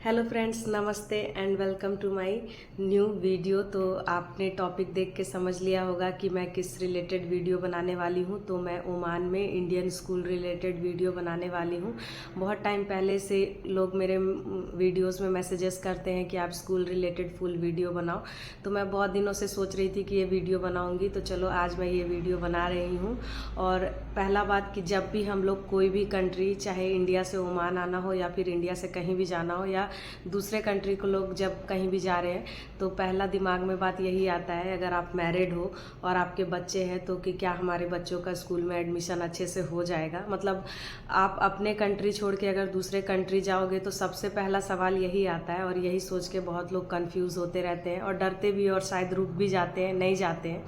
Hello friends, नमस्ते and welcome to my new video. तो आपने टॉपिक देख के समझ लिया होगा कि मैं किस रिलेटेड वीडियो बनाने वाली हूँ। तो मैं ओमान में इंडियन स्कूल रिलेटेड वीडियो बनाने वाली हूँ। बहुत टाइम पहले से लोग मेरे वीडियोस में मैसेजेस करते हैं कि आप स्कूल रिलेटेड फुल वीडियो बनाओ। तो मैं बहुत दिनों से सोच रही थी कि ये वीडियो बनाऊँगी, तो चलो आज मैं ये वीडियो बना रही हूँ। और पहला बात कि जब भी हम लोग कोई भी कंट्री, चाहे इंडिया से ओमान आना हो या फिर इंडिया से कहीं भी जाना हो या दूसरे कंट्री को लोग जब कहीं भी जा रहे हैं, तो पहला दिमाग में बात यही आता है, अगर आप मैरिड हो और आपके बच्चे हैं तो कि क्या हमारे बच्चों का स्कूल में एडमिशन अच्छे से हो जाएगा। मतलब आप अपने कंट्री छोड़ के अगर दूसरे कंट्री जाओगे तो सबसे पहला सवाल यही आता है। और यही सोच के बहुत लोग कंफ्यूज होते रहते हैं और डरते भी और शायद रुक भी जाते हैं, नहीं जाते हैं।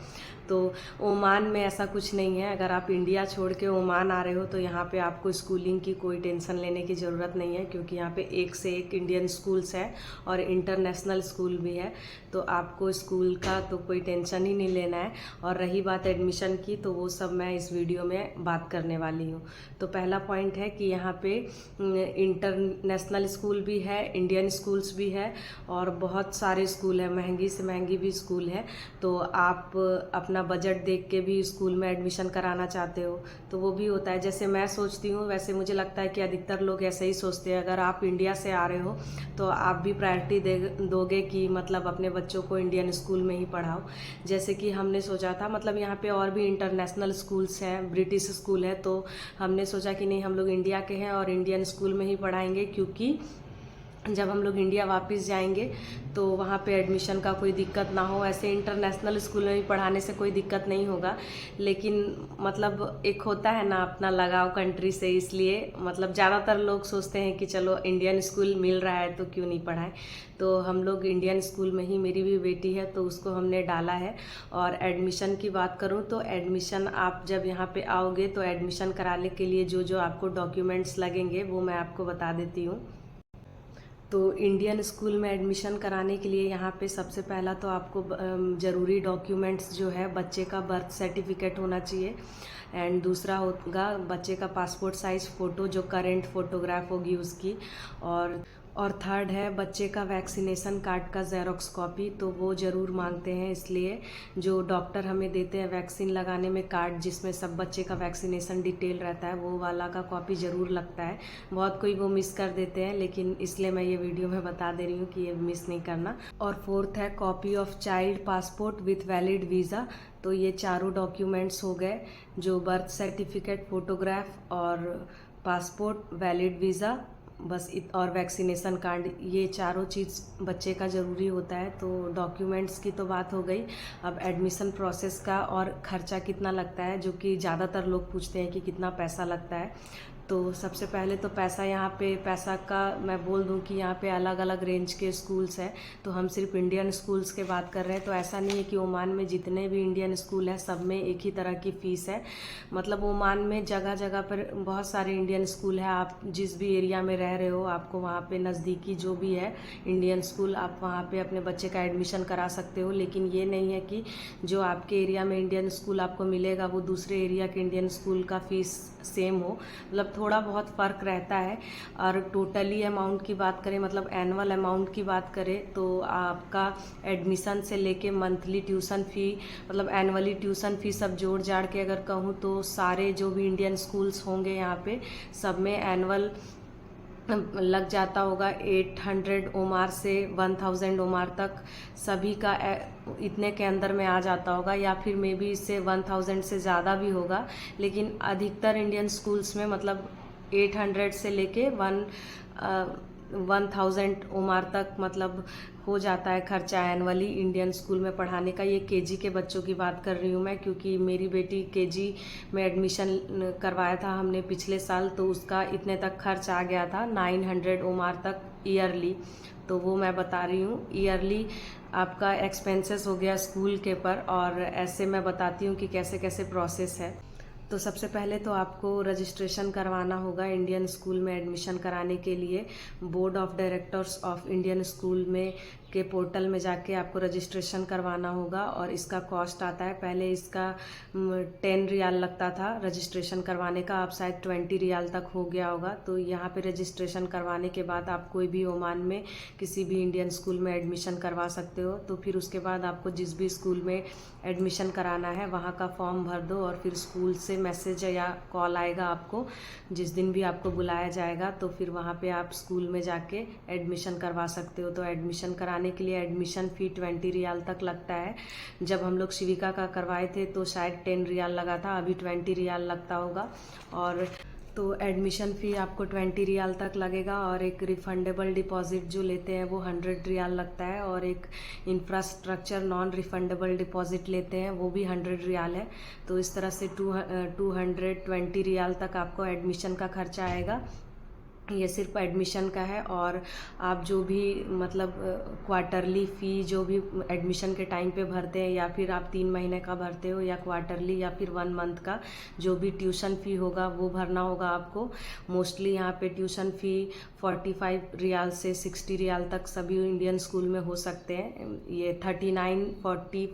तो ओमान में ऐसा कुछ नहीं है। अगर आप इंडिया छोड़ के ओमान आ रहे हो तो यहाँ पे आपको स्कूलिंग की कोई टेंशन लेने की ज़रूरत नहीं है, क्योंकि यहाँ पे एक से एक इंडियन स्कूल्स है और इंटरनेशनल स्कूल भी है। तो आपको स्कूल का तो कोई टेंशन ही नहीं लेना है। और रही बात एडमिशन की, तो वो सब मैं इस वीडियो में बात करने वाली हूँ। तो पहला पॉइंट है कि यहाँ पे इंटरनेशनल स्कूल भी है, इंडियन स्कूल्स भी है और बहुत सारे स्कूल है, महंगी से महंगी भी स्कूल है। तो आप अपना बजट देख के भी स्कूल में एडमिशन कराना चाहते हो तो वो भी होता है। जैसे मैं सोचती हूँ, वैसे मुझे लगता है कि अधिकतर लोग ऐसे ही सोचते हैं। अगर आप इंडिया से आ रहे हो तो आप भी प्रायोरिटी दोगे कि मतलब अपने बच्चों को इंडियन स्कूल में ही पढ़ाओ। जैसे कि हमने सोचा था, मतलब यहाँ पे और भी इंटरनेशनल स्कूल्स हैं, ब्रिटिश स्कूल है, तो हमने सोचा कि नहीं, हम लोग इंडिया के हैं और इंडियन स्कूल में ही पढ़ाएंगे, क्योंकि जब हम लोग इंडिया वापस जाएंगे तो वहाँ पे एडमिशन का कोई दिक्कत ना हो। ऐसे इंटरनेशनल स्कूल में भी पढ़ाने से कोई दिक्कत नहीं होगा, लेकिन मतलब एक होता है ना अपना लगाव कंट्री से, इसलिए मतलब ज़्यादातर लोग सोचते हैं कि चलो इंडियन स्कूल मिल रहा है तो क्यों नहीं पढ़ाएं। तो हम लोग इंडियन स्कूल में ही, मेरी भी बेटी है तो उसको हमने डाला है। और एडमिशन की बात करूँ तो एडमिशन आप जब यहाँ पे आओगे तो एडमिशन कराने के लिए जो जो आपको डॉक्यूमेंट्स लगेंगे वो मैं आपको बता देती हूँ। तो इंडियन स्कूल में एडमिशन कराने के लिए यहाँ पे सबसे पहला तो आपको ज़रूरी डॉक्यूमेंट्स जो है, बच्चे का बर्थ सर्टिफिकेट होना चाहिए। एंड दूसरा होगा बच्चे का पासपोर्ट साइज़ फ़ोटो, जो करेंट फ़ोटोग्राफ होगी उसकी। और थर्ड है बच्चे का वैक्सीनेशन कार्ड का ज़ेरॉक्स कॉपी, तो वो ज़रूर मांगते हैं। इसलिए जो डॉक्टर हमें देते हैं वैक्सीन लगाने में कार्ड, जिसमें सब बच्चे का वैक्सीनेशन डिटेल रहता है, वो वाला का कॉपी ज़रूर लगता है। बहुत कोई वो मिस कर देते हैं, लेकिन इसलिए मैं ये वीडियो में बता दे रही हूँ कि ये मिस नहीं करना। और फोर्थ है copy of child passport with valid visa. तो ये चारों डॉक्यूमेंट्स हो गए, जो बर्थ सर्टिफिकेट, फ़ोटोग्राफ और पासपोर्ट, वैलिड वीज़ा, बस और वैक्सीनेशन कार्ड, ये चारों चीज़ बच्चे का ज़रूरी होता है। तो डॉक्यूमेंट्स की तो बात हो गई। अब एडमिशन प्रोसेस का और ख़र्चा कितना लगता है, जो कि ज़्यादातर लोग पूछते हैं कि कितना पैसा लगता है। तो सबसे पहले तो पैसा का मैं बोल दूं कि यहाँ पे अलग अलग रेंज के स्कूल्स हैं। तो हम सिर्फ इंडियन स्कूल्स के बात कर रहे हैं। तो ऐसा नहीं है कि ओमान में जितने भी इंडियन स्कूल हैं सब में एक ही तरह की फ़ीस है। मतलब ओमान में जगह जगह पर बहुत सारे इंडियन स्कूल हैं। आप जिस भी एरिया में रह रहे हो, आपको वहाँ पे नज़दीकी जो भी है इंडियन स्कूल, आप वहाँ पे अपने बच्चे का एडमिशन करा सकते हो। लेकिन ये नहीं है कि जो आपके एरिया में इंडियन स्कूल आपको मिलेगा वो दूसरे एरिया के इंडियन स्कूल का फ़ीस सेम हो। मतलब थोड़ा बहुत फ़र्क रहता है। और टोटली अमाउंट की बात करें, मतलब एनुअल अमाउंट की बात करें, तो आपका एडमिशन से लेके मंथली ट्यूशन फ़ी, मतलब एनुअली ट्यूशन फ़ी सब जोड़ जाड़ के अगर कहूँ तो सारे जो भी इंडियन स्कूल्स होंगे यहाँ पे सब में एनुअल लग जाता होगा 800 ओमार से 1000 ओमार तक, सभी का इतने के अंदर में आ जाता होगा, या फिर मे बी इससे 1000 से ज़्यादा भी होगा। लेकिन अधिकतर इंडियन स्कूल्स में मतलब 800 से लेके 1000 ओमार तक मतलब हो जाता है खर्चा एनुअली इंडियन स्कूल में पढ़ाने का। ये केजी के बच्चों की बात कर रही हूँ मैं, क्योंकि मेरी बेटी केजी में एडमिशन करवाया था हमने पिछले साल, तो उसका इतने तक खर्च आ गया था 900 ओमार तक ईयरली। तो वो मैं बता रही हूँ, ईयरली आपका एक्सपेंसेस हो गया स्कूल के पर। और ऐसे मैं बताती हूँ कि कैसे कैसे प्रोसेस है। तो सबसे पहले तो आपको रजिस्ट्रेशन करवाना होगा इंडियन स्कूल में एडमिशन कराने के लिए। Board of directors of Indian school में के पोर्टल में जाके आपको रजिस्ट्रेशन करवाना होगा और इसका कॉस्ट आता है। पहले इसका 10 रियाल लगता था रजिस्ट्रेशन करवाने का, अब शायद 20 रियाल तक हो गया होगा। तो यहाँ पे रजिस्ट्रेशन करवाने के बाद आप कोई भी ओमान में किसी भी इंडियन स्कूल में एडमिशन करवा सकते हो। तो फिर उसके बाद आपको जिस भी स्कूल में एडमिशन कराना है वहाँ का फॉर्म भर दो और फिर स्कूल से मैसेज या कॉल आएगा आपको, जिस दिन भी आपको बुलाया जाएगा तो फिर वहाँ पे आप स्कूल में जाके एडमिशन करवा सकते हो। तो एडमिशन कराने के लिए एडमिशन फ़ी 20 रियाल तक लगता है। जब हम लोग शिविका का करवाए थे तो शायद 10 रियाल लगा था, अभी 20 रियाल लगता होगा। और तो एडमिशन फ़ी आपको 20 रियाल तक लगेगा और एक रिफंडेबल डिपॉजिट जो लेते हैं वो 100 रियाल लगता है और एक इंफ्रास्ट्रक्चर नॉन रिफंडेबल डिपॉजिट लेते हैं वो भी 100 रियाल है। तो इस तरह से 220 रियाल तक आपको एडमिशन का खर्चा आएगा। ये सिर्फ एडमिशन का है और आप जो भी मतलब क्वार्टरली फ़ी जो भी एडमिशन के टाइम पे भरते हैं या फिर आप 3 महीने का भरते हो या क्वार्टरली या फिर 1 मंथ का जो भी ट्यूशन फ़ी होगा वो भरना होगा आपको। मोस्टली यहाँ पे ट्यूशन फ़ी 45 रियाल से 60 रियाल तक सभी इंडियन स्कूल में हो सकते हैं। ये 39, 40,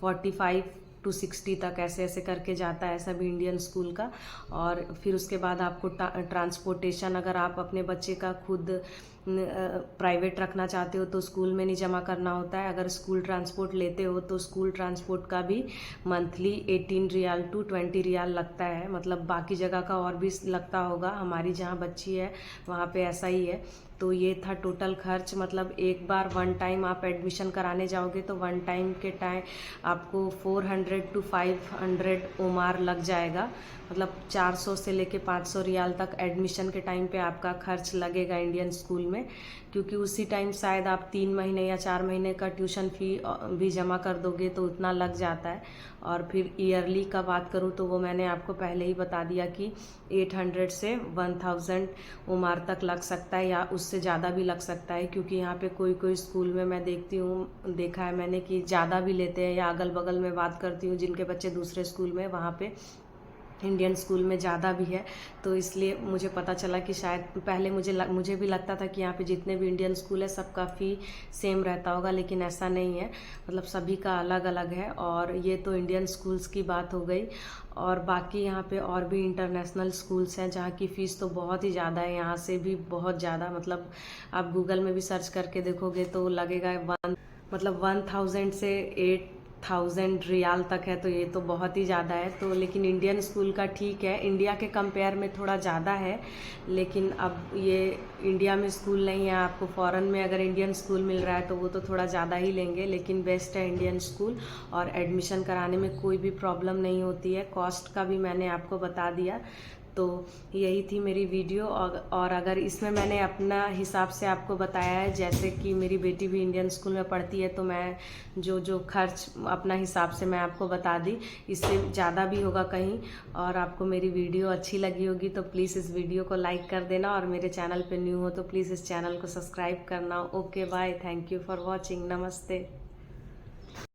45 to 60 तक ऐसे ऐसे करके जाता है सभी इंडियन स्कूल का। और फिर उसके बाद आपको ट्रांसपोर्टेशन, अगर आप अपने बच्चे का खुद प्राइवेट रखना चाहते हो तो स्कूल में नहीं जमा करना होता है। अगर स्कूल ट्रांसपोर्ट लेते हो तो स्कूल ट्रांसपोर्ट का भी मंथली 18 रियाल टू 20 रियाल लगता है। मतलब बाकी जगह का और भी लगता होगा, हमारी जहाँ बच्ची है वहाँ पे ऐसा ही है। तो ये था टोटल खर्च। मतलब एक बार 1 टाइम आप एडमिशन कराने जाओगे तो 1 टाइम के टाइम आपको 400 to 500 ओमार लग जाएगा। मतलब 400 से लेके 500 रियाल तक एडमिशन के टाइम पे आपका खर्च लगेगा इंडियन स्कूल में, क्योंकि उसी टाइम शायद आप 3 महीने या 4 महीने का ट्यूशन फ़ी भी जमा कर दोगे तो उतना लग जाता है। और फिर ईयरली का बात करूँ तो वो मैंने आपको पहले ही बता दिया कि 800 से 1000 ओमार तक लग सकता है या उससे ज़्यादा भी लग सकता है, क्योंकि यहाँ पे कोई कोई स्कूल में मैं देखा है मैंने कि ज़्यादा भी लेते हैं, या अगल बगल में बात करती हूँ जिनके बच्चे दूसरे स्कूल में वहाँ पे इंडियन स्कूल में ज़्यादा भी है। तो इसलिए मुझे पता चला कि शायद पहले मुझे भी लगता था कि यहाँ पे जितने भी इंडियन स्कूल है सबका फ़ी सेम रहता होगा, लेकिन ऐसा नहीं है। मतलब सभी का अलग अलग है। और ये तो इंडियन स्कूल्स की बात हो गई। और बाकी यहाँ पे और भी इंटरनेशनल स्कूल्स हैं जहाँ की फ़ीस तो बहुत ही ज़्यादा है, यहाँ से भी बहुत ज़्यादा। मतलब आप गूगल में भी सर्च करके देखोगे तो लगेगा 1000 से 8000 रियाल तक है। तो ये तो बहुत ही ज़्यादा है। तो लेकिन इंडियन स्कूल का ठीक है, इंडिया के कंपेयर में थोड़ा ज़्यादा है, लेकिन अब ये इंडिया में स्कूल नहीं है। आपको फॉरेन में अगर इंडियन स्कूल मिल रहा है तो वो तो थोड़ा ज़्यादा ही लेंगे, लेकिन बेस्ट है इंडियन स्कूल। और एडमिशन कराने में कोई भी प्रॉब्लम नहीं होती है। कॉस्ट का भी मैंने आपको बता दिया। तो यही थी मेरी वीडियो। और अगर इसमें मैंने अपना हिसाब से आपको बताया है, जैसे कि मेरी बेटी भी इंडियन स्कूल में पढ़ती है, तो मैं जो खर्च अपना हिसाब से मैं आपको बता दी, इससे ज़्यादा भी होगा कहीं। और आपको मेरी वीडियो अच्छी लगी होगी तो प्लीज़ इस वीडियो को लाइक कर देना, और मेरे चैनल पे न्यू हो तो प्लीज़ इस चैनल को सब्सक्राइब करना। Okay bye, thank you for watching, नमस्ते।